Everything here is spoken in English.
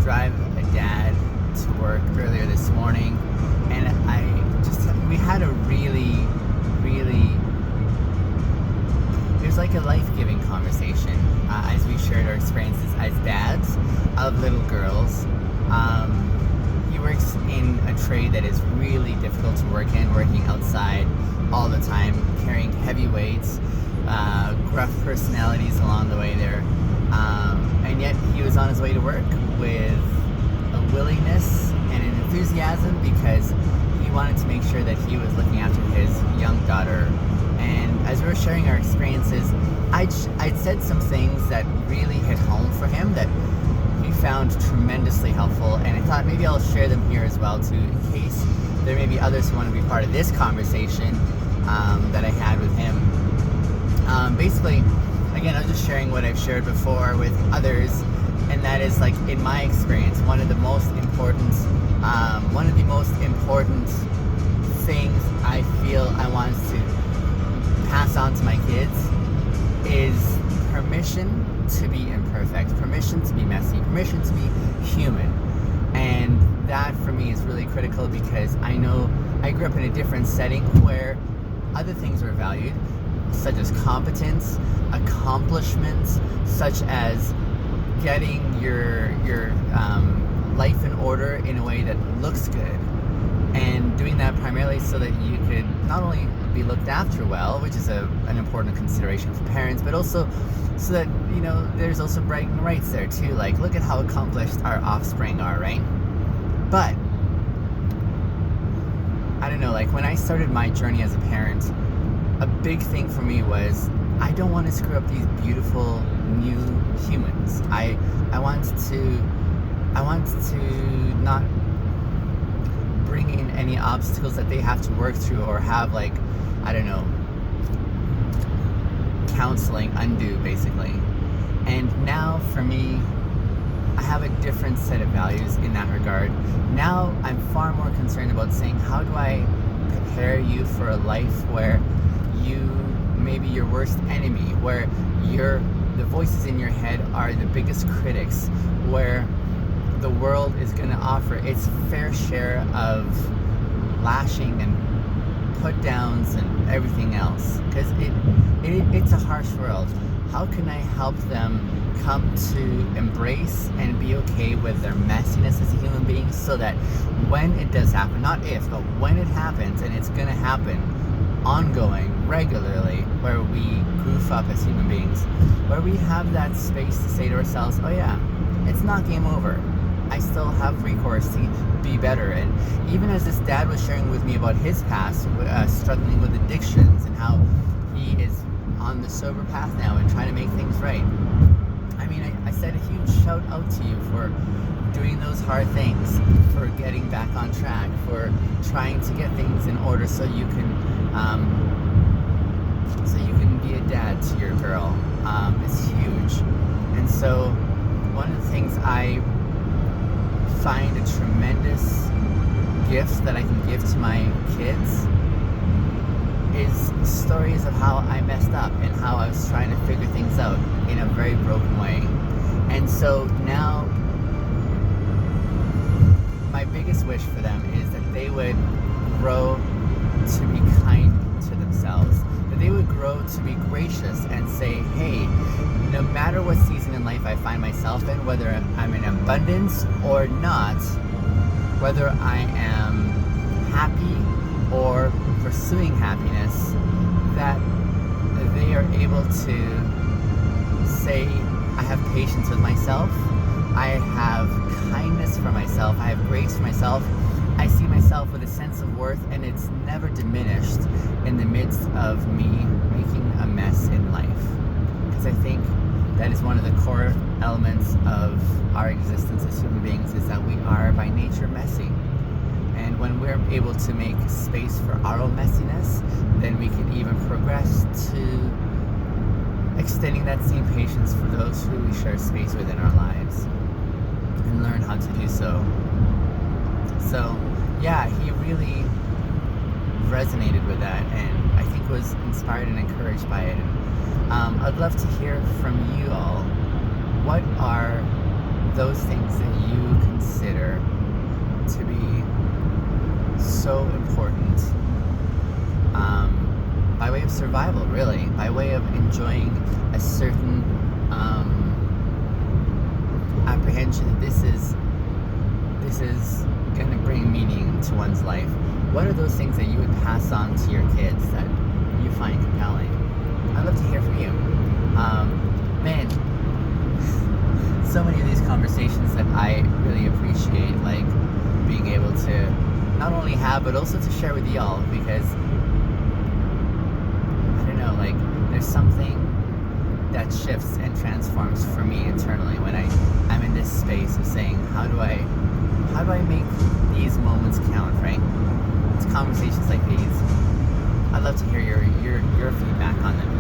drive a dad to work earlier this morning, and we had a really, it was like a life-giving conversation as we shared our experiences as dads of little girls. He works in a trade that is really difficult to work in, working outside all the time, carrying heavy weights, gruff personalities along the way there. And yet he was on his way to work with a willingness and an enthusiasm because he wanted to make sure that he was looking after his young daughter. And as we were sharing our experiences, I'd said some things that really hit home for him that he found tremendously helpful, and I thought maybe I'll share them here as well too, in case there may be others who want to be part of this conversation that I had with him. Basically, again, I was just sharing what I've shared before with others, and that is, like, in my experience, one of the most important things I feel I want to pass on to my kids is permission to be imperfect, permission to be messy, permission to be human. And that for me is really critical because I know I grew up in a different setting where other things were valued, such as competence, accomplishments, such as getting your life in order in a way that looks good, and doing that primarily so that you could not only be looked after well, which is an important consideration for parents, but also so that, you know, there's also bragging rights there too. Like, look at how accomplished our offspring are, right? But I don't know, like, when I started my journey as a parent, a big thing for me was I don't want to screw up these beautiful new humans. I want to not bring in any obstacles that they have to work through or have, like, I don't know, counseling undo, basically. And now for me, I have a different set of values in that regard. Now I'm far more concerned about saying, how do I prepare you for a life where you maybe your worst enemy, where the voices in your head are the biggest critics, where the world is going to offer its fair share of lashing and put downs and everything else, because it's a harsh world. How can I help them come to embrace and be okay with their messiness as a human being, so that when it does happen, not if, but when it happens, and it's going to happen ongoing, regularly, where we goof up as human beings, where we have that space to say to ourselves, oh yeah, it's not game over. I still have recourse to be better. And even as this dad was sharing with me about his past, struggling with addictions, and how he is on the sober path now and trying to make things right. I mean, I said a huge shout out to you for doing those hard things, for getting back on track, for trying to get things in order so you can be a dad to your girl. It's huge. And so one of the things I find a tremendous gift that I can give to my kids is stories of how I messed up and how I was trying to figure things out in a very broken way. And so now my biggest wish for them is that they would grow to be kind to themselves, that they would grow to be gracious and say, hey, no matter what season in life I find myself in, whether I'm in abundance or not, whether I am happy or pursuing happiness, that they are able to say, I have patience with myself, I have kindness for myself, I have grace for myself, I see myself with a sense of worth, and it's never diminished in the midst of me making a mess in life. Because I think that is one of the core elements of our existence as human beings, is that we are by nature messy. And when we're able to make space for our own messiness, then we can even progress to extending that same patience for those who we share space with in our lives, and learn how to do so. So, yeah, he really resonated with that, and I think was inspired and encouraged by it. And I'd love to hear from you all. What are those things that you consider to be so important, by way of survival, really, by way of enjoying a certain apprehension that this is going to bring meaning to one's life. What are those things that you would pass on to your kids that you find compelling? I'd love to hear from you. Man, so many of these conversations that I really appreciate, like being able to not only have, but also to share with y'all, because I don't know, like there's something that shifts and transforms for me internally when I'm in this space of saying, how do I make these moments count, right? It's conversations like these. I'd love to hear your feedback on them.